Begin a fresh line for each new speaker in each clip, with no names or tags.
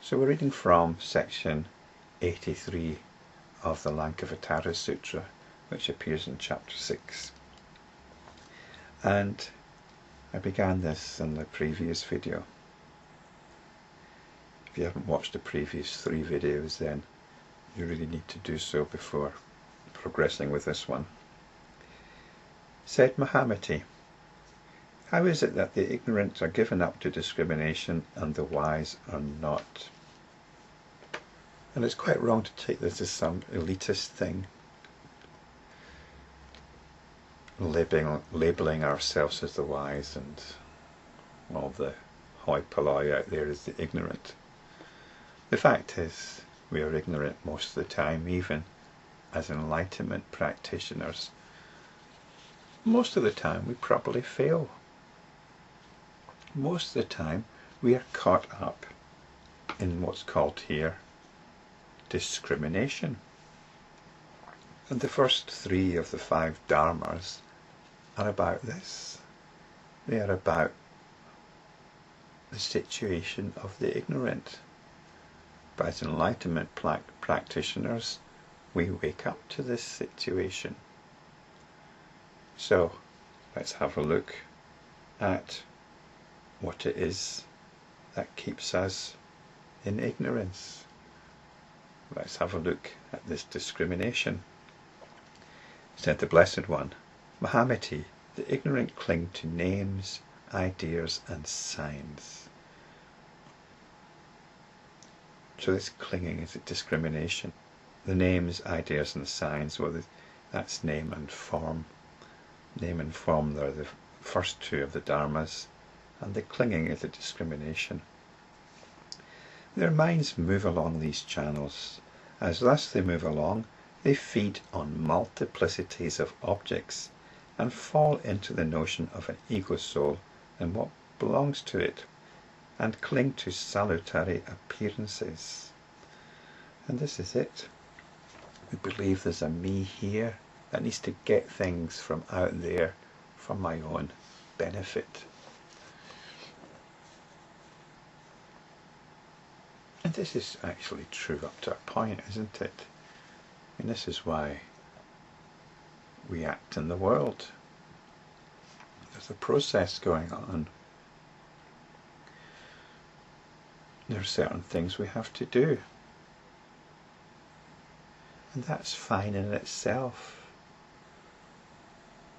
So we're reading from section 83 of the Lankavatara Sutra, which appears in chapter 6. And I began this in the previous video. If you haven't watched the previous 3 videos, then you really need to do so before progressing with this one. Said Mahamati, how is it that the ignorant are given up to discrimination and the wise are not? And it's quite wrong to take this as some elitist thing, labelling ourselves as the wise and all the hoi polloi out there as the ignorant. The fact is, we are ignorant most of the time, even as enlightenment practitioners. Most of the time we probably fail. Most of the time we are caught up in what's called here discrimination. And the first 3 of the 5 dharmas are about this. They are about the situation of the ignorant. But as enlightenment practitioners, we wake up to this situation. So let's have a look at what it is that keeps us in ignorance. Let's have a look at this discrimination. Said the Blessed One, Mahamati, the ignorant cling to names, ideas and signs. So this clinging is a discrimination. The names, ideas and signs, well, that's name and form. Name and form are the first 2 of the dharmas, and the clinging is a discrimination. Their minds move along these channels. As thus they move along, they feed on multiplicities of objects and fall into the notion of an ego soul and what belongs to it, and cling to salutary appearances. And this is it. We believe there's a me here that needs to get things from out there for my own benefit. And this is actually true up to a point, isn't it? And this is why we act in the world. There's a process going on. There are certain things we have to do. And that's fine in itself.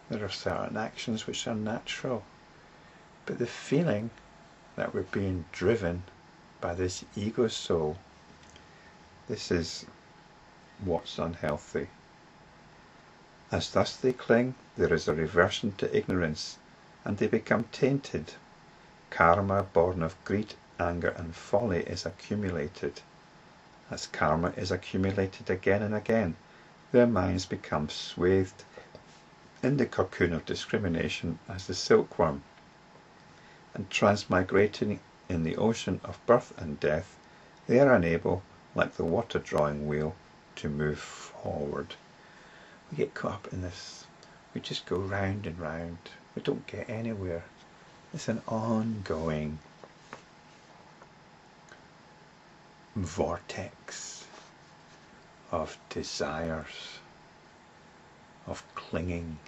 There are certain actions which are natural. But the feeling that we're being driven by this ego soul, this is what's unhealthy. As thus they cling, there is a reversion to ignorance, and they become tainted. Karma born of greed, anger and folly is accumulated. As karma is accumulated again and again, their minds become swathed in the cocoon of discrimination as the silkworm, and transmigrating in the ocean of birth and death, they are unable, like the water drawing wheel, to move forward. We get caught up in this. We just go round and round. We don't get anywhere. It's an ongoing vortex of desires, of clinging,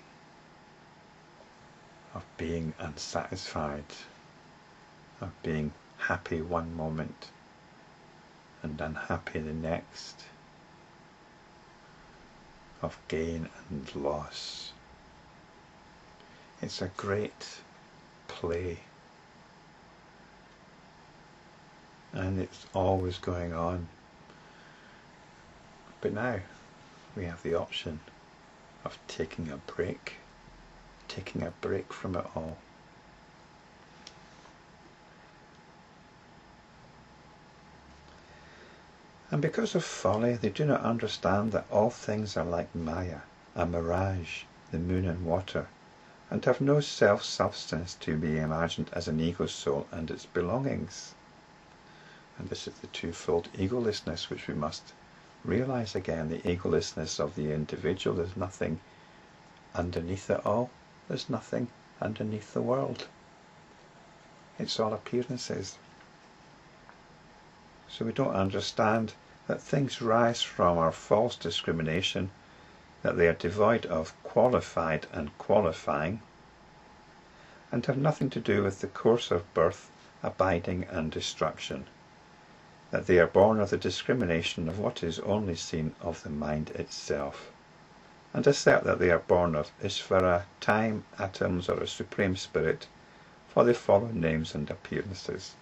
of being unsatisfied, of being happy one moment and unhappy the next, of gain and loss. It's a great play, and it's always going on. But now we have the option of taking a break from it all. And because of folly, they do not understand that all things are like Maya, a mirage, the moon and water, and have no self-substance to be imagined as an ego soul and its belongings. And this is the twofold egolessness which we must realize again, the egolessness of the individual. There's nothing underneath it all. There's nothing underneath the world. It's all appearances. So we don't understand that things rise from our false discrimination, that they are devoid of qualified and qualifying, and have nothing to do with the course of birth, abiding and destruction, that they are born of the discrimination of what is only seen of the mind itself, and assert that they are born of Isvara, time, atoms, or a supreme spirit, for they follow names and appearances.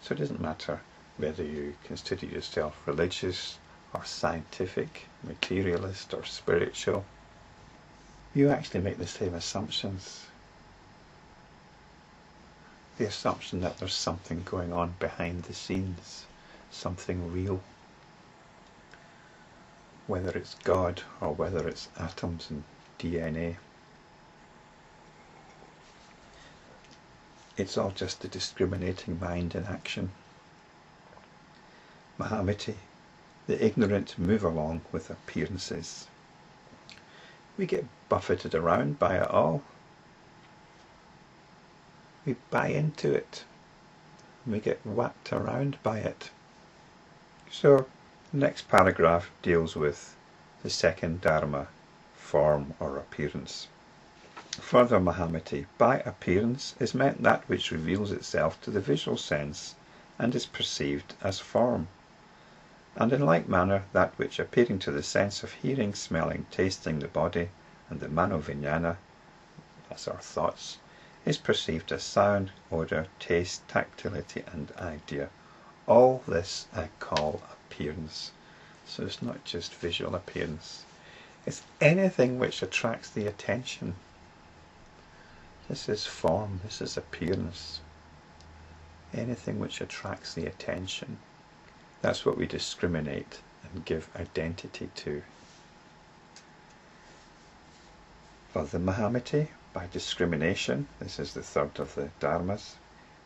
So it doesn't matter whether you consider yourself religious or scientific, materialist or spiritual. You actually make the same assumptions. The assumption that there's something going on behind the scenes, something real. Whether it's God or whether it's atoms and DNA. It's all just the discriminating mind in action. Mahamati, the ignorant move along with appearances. We get buffeted around by it all. We buy into it. We get whacked around by it. So, the next paragraph deals with the second dharma, form or appearance. Further, Mahamati, by appearance is meant that which reveals itself to the visual sense and is perceived as form, and in like manner that which appearing to the sense of hearing, smelling, tasting the body and the mano-vijnana, that's our thoughts, is perceived as sound, odour, taste, tactility and idea. All this I call appearance. So it's not just visual appearance. It's anything which attracts the attention. This is form, this is appearance. Anything which attracts the attention. That's what we discriminate and give identity to. For the Mahamati, by discrimination, this is the third of the dharmas,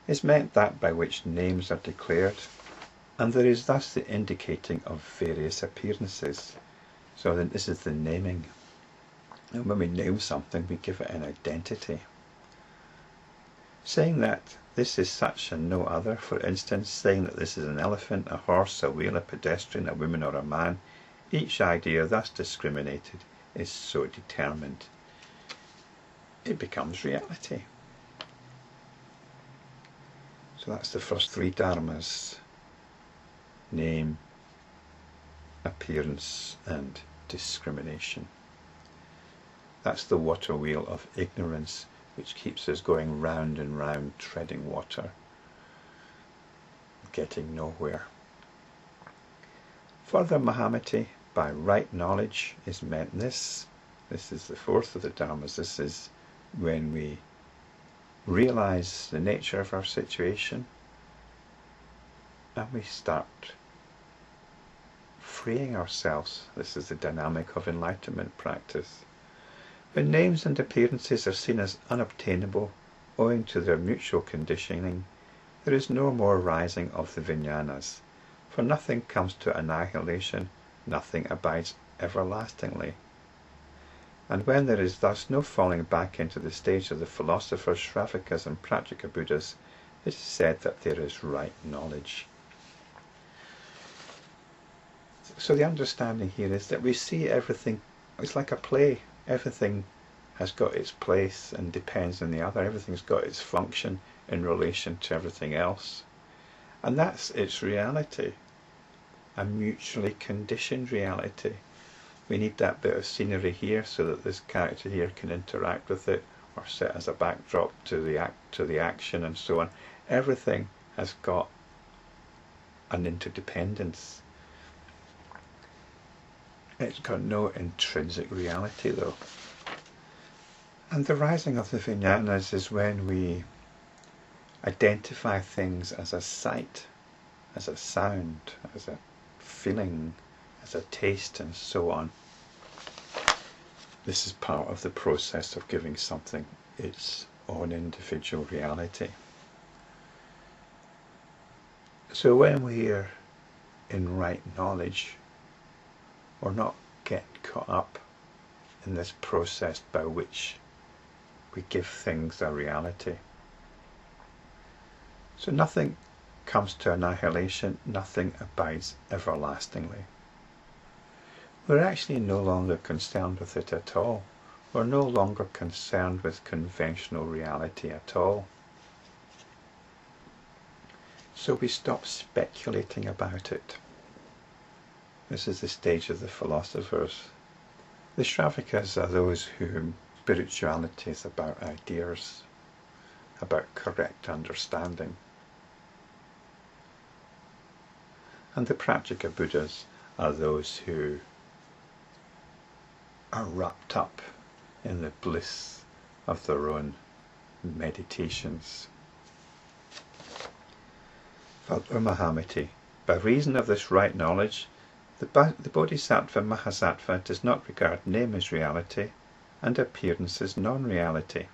is meant that by which names are declared, and there is thus the indicating of various appearances. So then this is the naming. And when we name something, we give it an identity. Saying that this is such and no other, for instance, saying that this is an elephant, a horse, a whale, a pedestrian, a woman or a man, each idea thus discriminated is so determined. It becomes reality. So that's the first three dharmas: name, appearance and discrimination. That's the water wheel of ignorance which keeps us going round and round, treading water, getting nowhere. Further, Mahamati, by right knowledge is meant this. This is the fourth of the dharmas. This is when we realize the nature of our situation and we start freeing ourselves. This is the dynamic of enlightenment practice. When names and appearances are seen as unobtainable owing to their mutual conditioning, there is no more rising of the vijnanas, for nothing comes to annihilation, nothing abides everlastingly. And when there is thus no falling back into the stage of the philosophers, Shravakas and Pratyeka Buddhas, it is said that there is right knowledge. So the understanding here is that we see everything, it's like a play. Everything has got its place and depends on the other. Everything's got its function in relation to everything else. And that's its reality, a mutually conditioned reality. We need that bit of scenery here so that this character here can interact with it or sit as a backdrop to the action and so on. Everything has got an interdependence. It's got no intrinsic reality though. And the rising of the vijnanas is when we identify things as a sight, as a sound, as a feeling, as a taste and so on. This is part of the process of giving something its own individual reality. So when we're in right knowledge, or not get caught up in this process by which we give things a reality. So nothing comes to annihilation, nothing abides everlastingly. We're actually no longer concerned with it at all. We're no longer concerned with conventional reality at all. So we stop speculating about it. This is the stage of the philosophers. The Shravakas are those whom spirituality is about ideas, about correct understanding. And the Pratchika Buddhas are those who are wrapped up in the bliss of their own meditations. Father Mahamati, by reason of this right knowledge, the Bodhisattva Mahasattva does not regard name as reality and appearance as non-reality.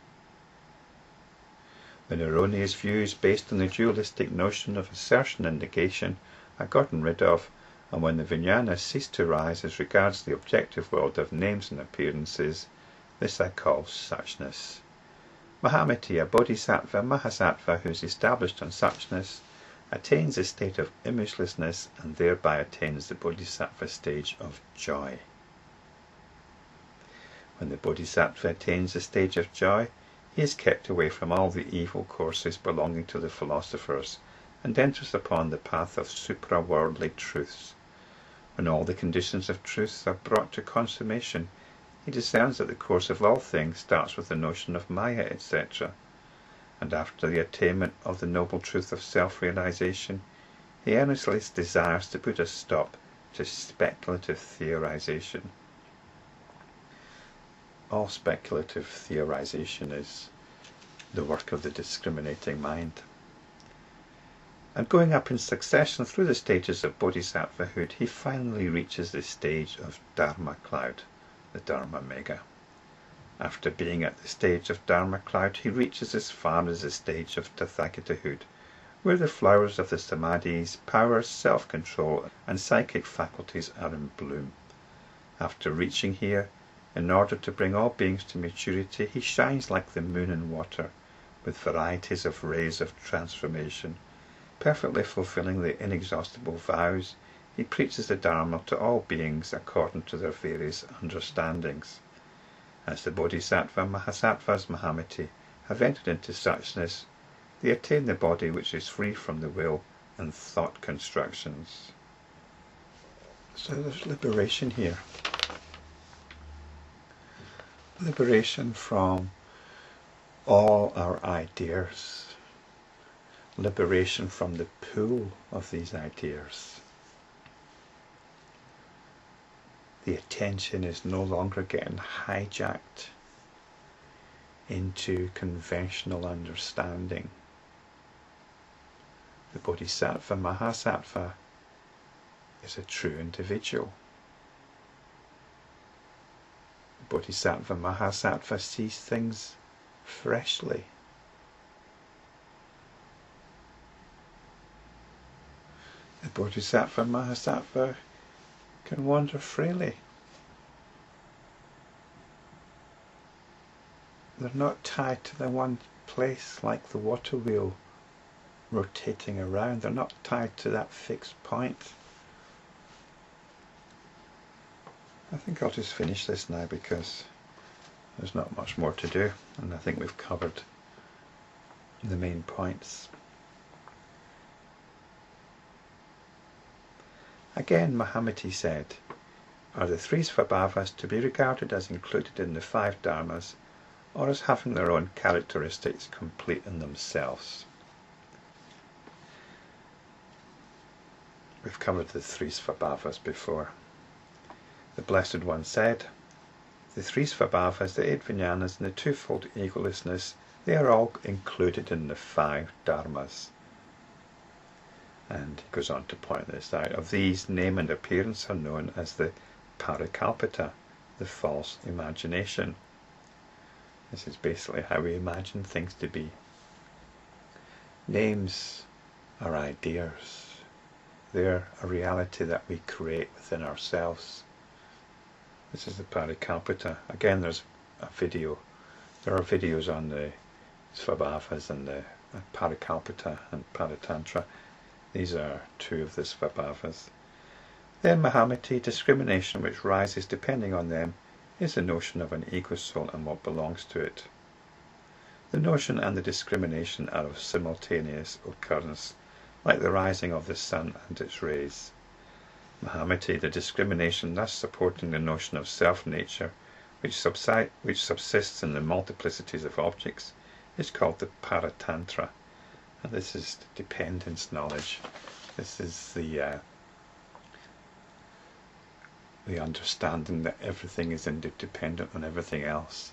When erroneous views based on the dualistic notion of assertion and negation are gotten rid of, and when the vijnanas cease to rise as regards the objective world of names and appearances, this I call suchness. Mahamati, a Bodhisattva Mahasattva who is established on suchness, attains a state of imagelessness and thereby attains the Bodhisattva stage of joy. When the Bodhisattva attains the stage of joy, he is kept away from all the evil courses belonging to the philosophers and enters upon the path of supra-worldly truths. When all the conditions of truth are brought to consummation, he discerns that the course of all things starts with the notion of Maya, etc. And after the attainment of the noble truth of self-realization, he earnestly desires to put a stop to speculative theorization. All speculative theorization is the work of the discriminating mind. And going up in succession through the stages of bodhisattvahood, he finally reaches the stage of Dharma cloud, the Dharma Mega. After being at the stage of Dharma cloud, he reaches as far as the stage of Tathagatahood, where the flowers of the samadhis, powers, self-control, and psychic faculties are in bloom. After reaching here, in order to bring all beings to maturity, he shines like the moon in water, with varieties of rays of transformation. Perfectly fulfilling the inexhaustible vows, he preaches the Dharma to all beings according to their various understandings. As the Bodhisattva Mahasattvas Mahamati have entered into suchness, they attain the body which is free from the will and thought constructions. So there's liberation here. Liberation from all our ideas. Liberation from the pull of these ideas. The attention is no longer getting hijacked into conventional understanding. The Bodhisattva Mahasattva is a true individual. The Bodhisattva Mahasattva sees things freshly. The Bodhisattva Mahasattva can wander freely. They're not tied to the one place like the Waterwheel rotating around. They're not tied to that fixed point. I think I'll just finish this now because there's not much more to do, and I think we've covered the main points. Again, Mahamati said, are the three svabhavas to be regarded as included in the five dharmas, or as having their own characteristics complete in themselves? We've covered the three svabhavas before. The Blessed One said, the three svabhavas, the 8 vijnanas, and the twofold egolessness, they are all included in the five dharmas. And he goes on to point this out. Of these, name and appearance are known as the parikalpita, the false imagination. This is basically how we imagine things to be. Names are ideas. They're a reality that we create within ourselves. This is the parikalpita. Again, there's a video. There are videos on the svabhavas and the parikalpita and paritantra. These are two of the svabhavas. Then Mahamati, discrimination which rises depending on them, is the notion of an ego soul and what belongs to it. The notion and the discrimination are of simultaneous occurrence, like the rising of the sun and its rays. Mahamati, the discrimination thus supporting the notion of self-nature, which subsists in the multiplicities of objects, is called the paratantra. And this is the dependence knowledge. This is the understanding that everything is interdependent on everything else.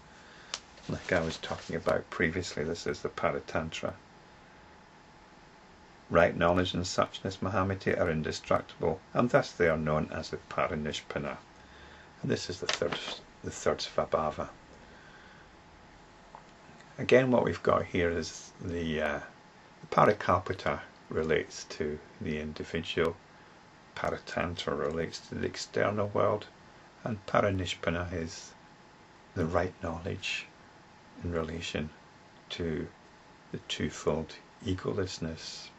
Like I was talking about previously, this is the paratantra. Right knowledge and suchness, Mahamati, are indestructible, and thus they are known as the parinishpana. And this is the third svabhava. Again, what we've got here is the parikalpita relates to the individual, paratantra relates to the external world, and parinishpana is the right knowledge in relation to the twofold egolessness.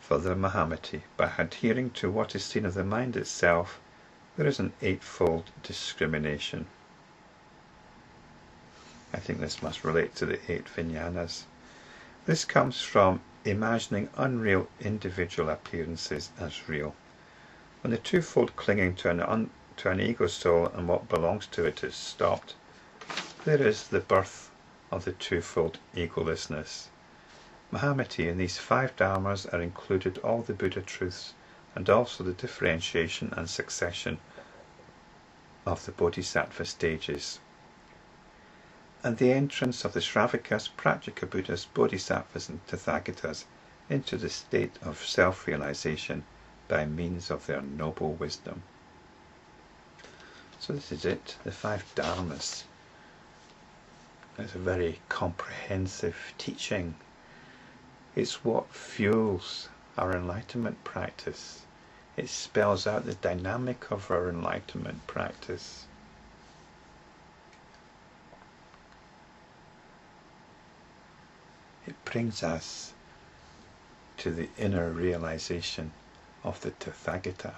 For the Mahamati, by adhering to what is seen of the mind itself, there is an eightfold discrimination. I think this must relate to the 8 vijnanas. This comes from imagining unreal individual appearances as real. When the twofold clinging to an ego soul and what belongs to it is stopped, there is the birth of the twofold egolessness. Mahamati, in these 5 dharmas are included all the Buddha truths and also the differentiation and succession of the bodhisattva stages, and the entrance of the Shravakas, Pratchika Buddhas, Bodhisattvas and Tathagatas into the state of self-realization by means of their noble wisdom. So this is it, the 5 dharmas. It's a very comprehensive teaching. It's what fuels our enlightenment practice. It spells out the dynamic of our enlightenment practice. It brings us to the inner realization of the Tathagata.